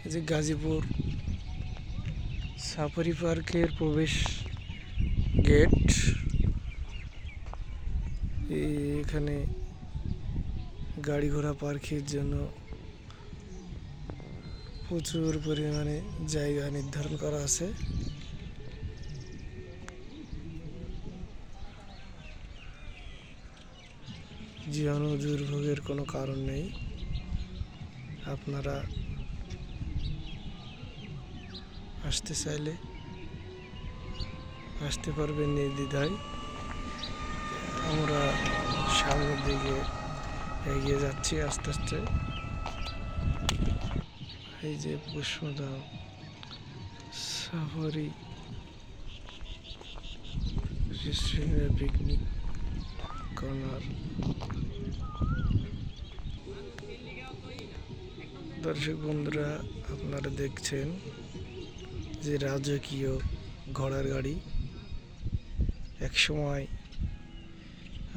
এই যে গাজীপুর সাফারি পার্কের প্রবেশ গেট। এখানে গাড়ি ঘোড়া পার্কের জন্য প্রচুর পরিমাণে জায়গা নির্ধারণ করা আছে। জীবাণু দুর্ভোগের কোনো কারণ নেই। আপনারা আসতে চাইলে আসতে পারবেন নির্দ্বিধায়। আমরা সামনের দিকে এগিয়ে যাচ্ছি আস্তে আস্তে। এই যে পুষ্পধাম সাফারি পিকনিক কর্নার। দর্শক বন্ধুরা, আপনারা দেখছেন যে রাজকীয় ঘোড়ার গাড়ি। একসময়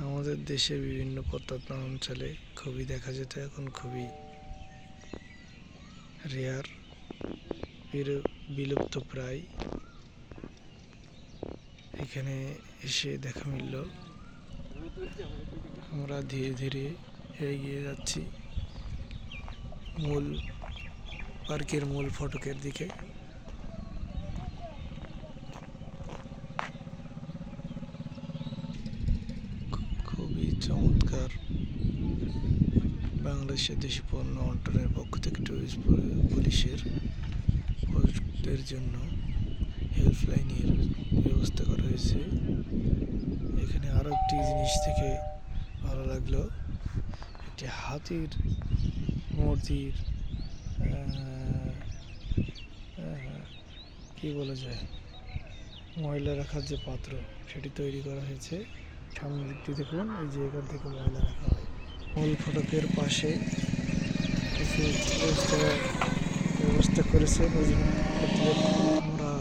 আমাদের দেশে বিভিন্ন প্রত্যন্ত অঞ্চলে খুবই দেখা যেত, এখন খুবই রেয়ার, বিলুপ্ত প্রায়। এখানে এসে দেখা মিলল। আমরা ধীরে ধীরে এগিয়ে যাচ্ছি মূল পার্কের মূল ফটকের দিকে। খুবই চমৎকার। বাংলাদেশের দেশি পণ্য বন্টনের পক্ষ থেকে টুরিস্ট পুলিশের পোস্টদের জন্য হেল্পলাইনের ব্যবস্থা করা হয়েছে। এখানে আরো একটি জিনিস থেকে ভালো লাগলো, একটি হাতির মূর্তির কি বলা যায়, ময়লা রাখার যে পাত্র সেটি তৈরি করা হয়েছে। সামনের দিকটি দেখুন, এই যে এখান থেকে ময়লা রাখা হয়। মূল ফটকের পাশে কিছু ব্যবস্থা করেছে। আমরা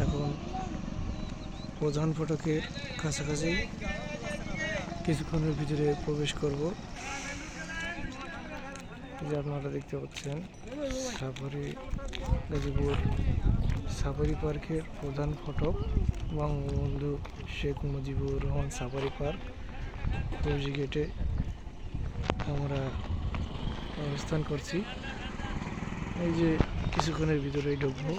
এখন প্রধান ফটকের কাছাকাছি, কিছুক্ষণের ভিতরে প্রবেশ করব। যে আপনারা দেখতে পাচ্ছেন গাজীপুর সাফারি পার্কের প্রধান ফটক বঙ্গবন্ধু শেখ মুজিবুর রহমান সাফারি পার্ক। প্রবেশ গেটে আমরা অবস্থান করছি। এই যে কিছুক্ষণের ভিতরেই ঢুকবো।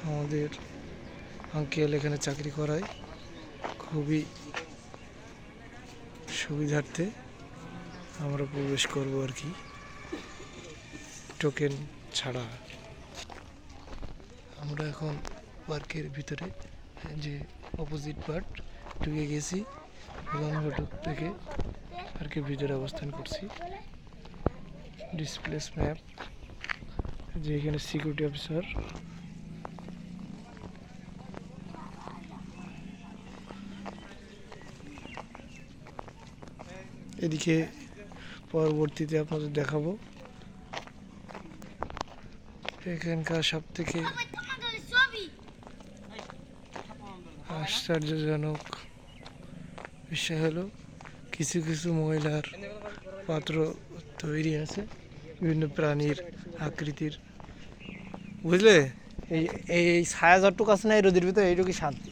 আমাদের আঙ্কেল এখানে চাকরি করায়, খুবই সুবিধার্থে আমরা প্রবেশ করব আর কি, টোকেন ছাড়া। আমরা এখন পার্কের ভিতরে যে অপোজিট পার্ট ঢুকে গেছি। প্রধান ফটক থেকে পার্কের ভিতরে অবস্থান করছি। ডিসপ্লেস ম্যাপ, যে এখানে সিকিউরিটি অফিসার। এদিকে পরবর্তীতে আপনাদের দেখাবো। এখানকার সব থেকে আশ্চর্যজনক বিষয় হলো কিছু কিছু ময়লার পাত্র তৈরি আছে বিভিন্ন প্রাণীর আকৃতির, বুঝলে। এই এই ছায়া যতটুকু আছে না এই রোদের ভিতরে, এইটুকু শান্তি।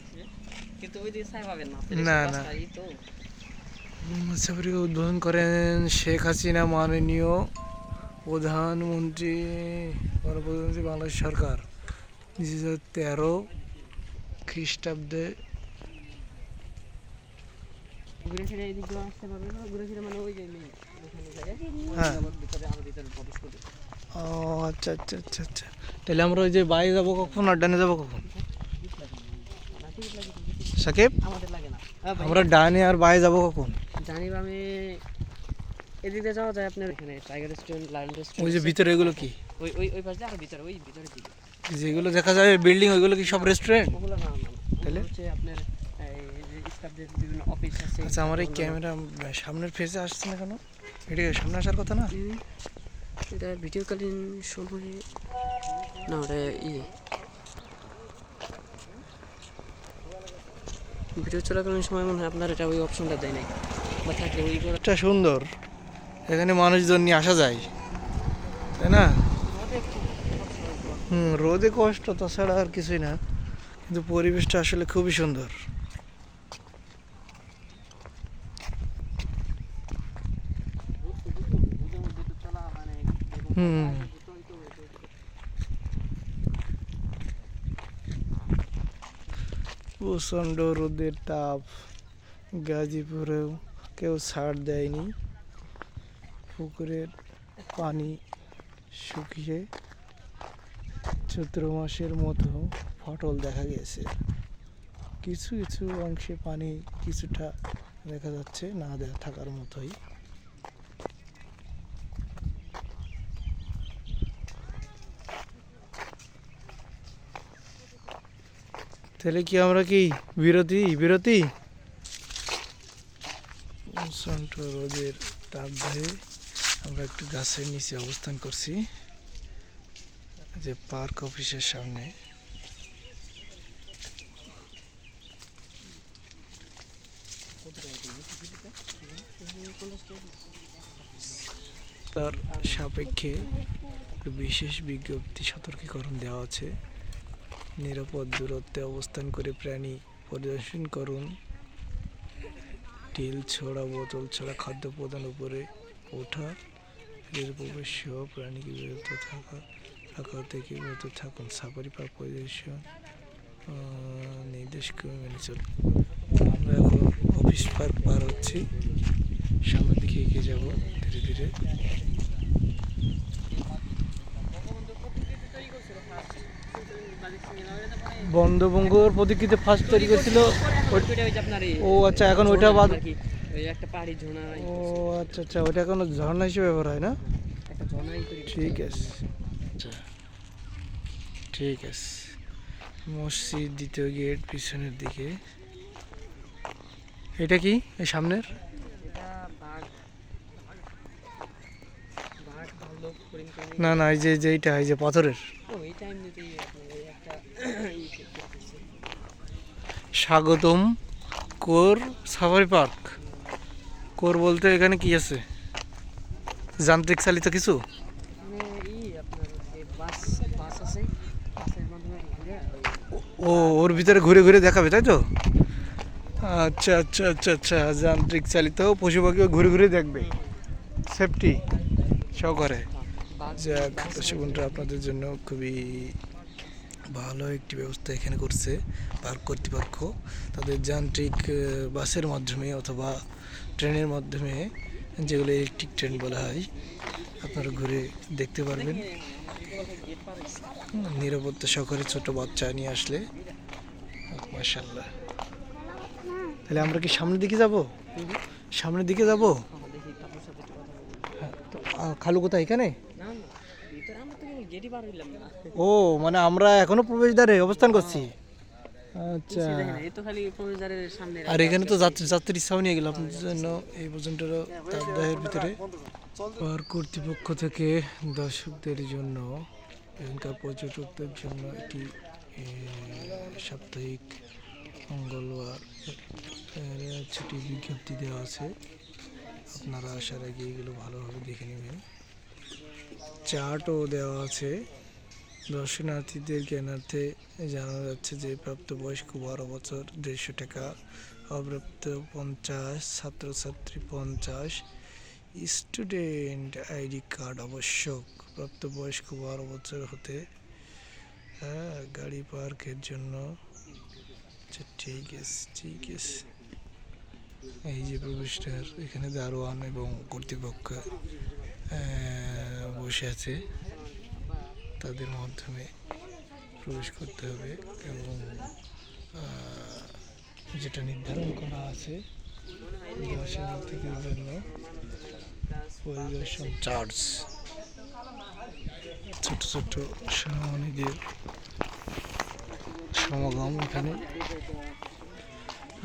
না না, সাফারিকে উদ্বোধন করেন শেখ হাসিনা মাননীয় প্রধানমন্ত্রী বাংলাদেশ সরকার 2013 খ্রিস্টাব্দে। ও আচ্ছা আচ্ছা আচ্ছা আচ্ছা, তাহলে আমরা ওই যে বাইরে যাবো কখন আর ডানে যাবো কখন সাকিব? আমরা ডানে আর বাইরে যাবো কখন? জানি আমি এদিকে যাওয়া যায় আপনার এখানে টাইগার রেস্টুরেন্ট, লায়ন রেস্টুরেন্ট। ওই যে ভিতরে এগুলো কি? ওই ওই ওই পাশে আর ভিতরে, ওই ভিতরে দিকে যেগুলো দেখা যায় বিল্ডিং, ওইগুলো কি সব রেস্টুরেন্ট? ওগুলো না না, তাহলে হচ্ছে আপনার এই স্টাফদের বিভিন্ন অফিস আছে। আচ্ছা, আমার এই ক্যামেরা সামনের ফেসে আসছে না কেন? এটা সামনে আসার কথা না? এটা ভিডিওকালীন সময়ে না ওটা ভিডিও চলাকালীন সময় মনে হয় আপনার এটা ওই অপশনটা দেয় নাই, বা থাকলে ওই এটা সুন্দর, এখানে মানুষজন নিয়ে আসা যায়, তাই না? রোদে কষ্ট, তাছাড়া আর কিছুই না, কিন্তু পরিবেশটা আসলে খুবই সুন্দর। হুম, প্রচণ্ড রোদের তাপ, গাজীপুরেও কেউ ছাড় দেয়নি, পুকুরের পানি শুকিয়ে চৈত্র মাসের মতো ফটল দেখা গেছে। কিছু কিছু অংশে পানি কিছুটা দেখা যাচ্ছে, না থাকার মতোই। তাহলে কি আমরা কি বিরতি প্রচণ্ড রোদের তাপদাহে আমরা একটু গাছের নিচে অবস্থান করছি, যে পার্ক অফিসের সামনে। তার সাপেক্ষে বিশেষ বিজ্ঞপ্তি সতর্কীকরণ দেওয়া আছে। নিরাপদ দূরত্বে অবস্থান করে প্রাণী পরিদর্শন করুন। ঢিল ছোড়া, বোতল ছোড়া, খাদ্য প্রদান, উপরে ওঠা, রেল প্রবেশ সহ প্রাণীকে বিরত রাখা থেকে বিরত থাকুন। সাফারি পার্ক পরিদর্শন নির্দেশক্রমে মেনে চলুন। আমরা এখন অফিস পার্ক পার হচ্ছি, সামনের দিকে এগিয়ে যাব ধীরে ধীরে। বঙ্গবন্ধুর প্রতিকৃতি ফার্স্ট তৈরি করেছিল। ও আচ্ছা, এখন ওইটা বাদ, একটা পাহাড়ি ঝর্ণা। ও আচ্ছা আচ্ছা, ওইটা এখন ঝর্ণা হিসেবে ব্যবহার হয় না? একটা ঝর্ণাই ঠিক আছে, আচ্ছা ঠিক আছে। মসজিদ, দ্বিতীয় গেট পিছনের দিকে। এটা কি এই সামনের? না না, এই যে এইটা, এই যে পাথরের। স্বাগতম কোর সাফারি পার্ক। কোর বলতে এখানে কি আছে? যান্ত্রিক চালিত কিছু? ও, ওর ভিতরে ঘুরে ঘুরে দেখাবে, তাই তো? আচ্ছা আচ্ছা আচ্ছা আচ্ছা, যান্ত্রিক চালিত, পশু পাখিও ঘুরে ঘুরে দেখবে সেফটি সহকারে। যাক, দর্শক বন্ধুরা, আপনাদের জন্য খুবই ভালো একটি ব্যবস্থা এখানে করছে পার্ক কর্তৃপক্ষ। তাদের যান্ত্রিক বাসের মাধ্যমে অথবা ট্রেনের মাধ্যমে, যেগুলো ইলেকট্রিক ট্রেন বলা হয়, আপনারা ঘুরে দেখতে পারবেন নিরাপত্তা সহকারে। ছোট বাচ্চা নিয়ে আসলে মাশাআল্লাহ। তাহলে আমরা কি সামনের দিকে যাব? সামনের দিকে যাব? খালু কোথায়? এখানে? ও, মানে আমরা এখনো প্রবেশদ্বারে অবস্থান করছি। আচ্ছা, আর এখানে তো যাত্রী ছাউনি নিয়ে গেলাম আপনাদের জন্য এই পর্যন্ত তাপদাহের ভিতরে। পার্ক কর্তৃপক্ষ থেকে দর্শকদের জন্য, এখানকার পর্যটকদের জন্য একটি সাপ্তাহিক মঙ্গলবার ছুটি বিজ্ঞপ্তি দেওয়া আছে। আপনারা আসার আগে এগুলো ভালোভাবে দেখে নেবেন। চার্টও দেওয়া আছে। দর্শনার্থীদের জ্ঞানার্থে জানা যাচ্ছে যে প্রাপ্তবয়স্ক 12 বছর 150 টাকা, অপ্রাপ্ত 50, ছাত্রছাত্রী 50, স্টুডেন্ট আইডি কার্ড আবশ্যক। প্রাপ্তবয়স্ক 12 বছর হতে গাড়ি পার্কের জন্য। আচ্ছা ঠিক আছে ঠিক আছে। এই যে প্রবেশদ্বার, এখানে দারোয়ান এবং কর্তৃপক্ষ বসে আছে, তাদের মাধ্যমে প্রবেশ করতে হবে। এবং যেটা নির্ধারণ করা আছে দর্শনার্থীদের জন্য পরিদর্শন চার্জ। ছোট ছোট সোনামণিদের সমাগম এখানে।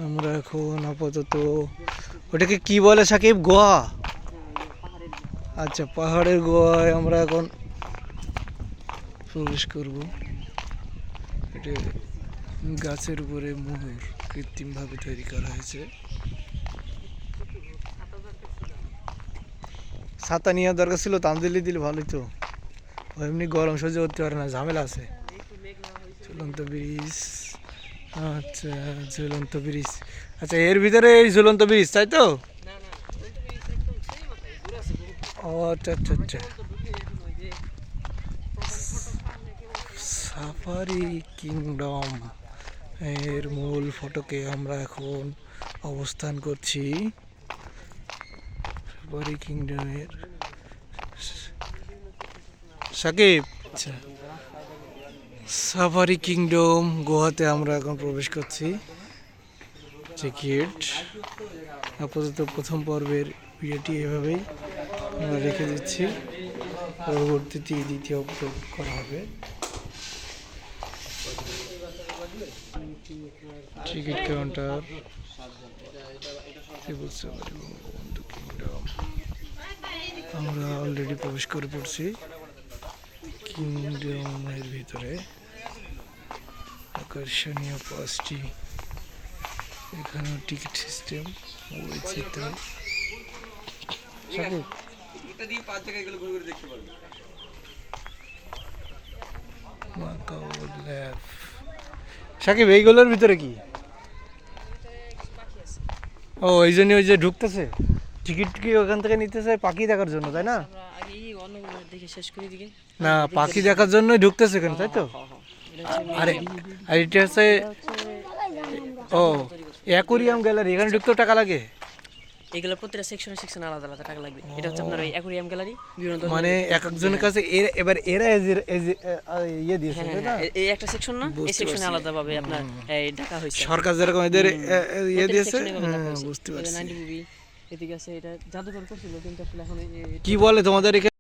আমরা এখন আপাতত, ওটাকে কি বলে সাকিব? গোয়া? আচ্ছা, পাহাড়ের গোয়ায় আমরা এখন প্রবেশ করব। এটা গাছের উপরে মোহর কৃত্রিমভাবে তৈরি করা হয়েছে। ছাতা নিয়ে দরকার ছিল, তান্দিলি দিলে ভালোই তো। ও এমনি গরম সহ্য করতে পারে না, ঝামেলা আছে। ঝুলন্ত ব্রিজ, আচ্ছা ঝুলন্ত ব্রিজ, আচ্ছা এর ভিতরে এই ঝুলন্ত ব্রিজ তাই তো? ও আচ্ছা আচ্ছা আচ্ছা। সাফারি কিংডম এর মূল ফটকে আমরা এখন অবস্থান করছি। সাফারি কিংডমের সাকিব, আচ্ছা সাফারি কিংডম গোয়াতে আমরা এখন প্রবেশ করছি। টিকিট আপাতত প্রথম পর্বের ভিডিওটি এভাবেই আমরা রেখে দিচ্ছি, পরবর্তীতে দ্বিতীয় আপলোড করা হবে। টিকিট কাউন্টার, বঙ্গবন্ধু কিংডম, আমরা অলরেডি প্রবেশ করে পড়ছি কিংডমের ভিতরে। আকর্ষণীয় পাঁচটি এখানে টিকিট সিস্টেম রয়েছে। সাকিব এইগুলোর ভিতরে কি? ও এই জন্য ওই যে ঢুকতেছে, টিকিট কি ওখান থেকে নিতেছে পাখি দেখার জন্য তাই না? আমরা আগে অন্যগুলো দেখে শেষ করে দিকে। না পাখি দেখার জন্যই ঢুকতেছে এখানে তাই তো? আরে আর এটা হচ্ছে ও অ্যাকোরিয়াম গ্যালারি, এখানে ঢুকতেও টাকা লাগে? এগুলো প্রত্যেকটা সেকশনে আলাদা আলাদা টাকা লাগবে। এটা হচ্ছে আপনার ওই অ্যাকোরিয়াম গ্যালারি, বিভিন্ন ধরনের মানে এক একজনের কাছে এবার এরা ইয়ে দিয়েছে তাই না? এই একটা সেকশন না, এই সেকশনে আলাদা ভাবে আপনার এই ঢাকা হয়েছে। সরকার যেরকম এদের ইয়ে দিয়েছে, বুঝতে এটা পারছি। 90 মুভি এদিকে আছে, এটা জাদুঘর করছিল কিন্তু আসলে এখন কি বলে তোমাদের এখানে?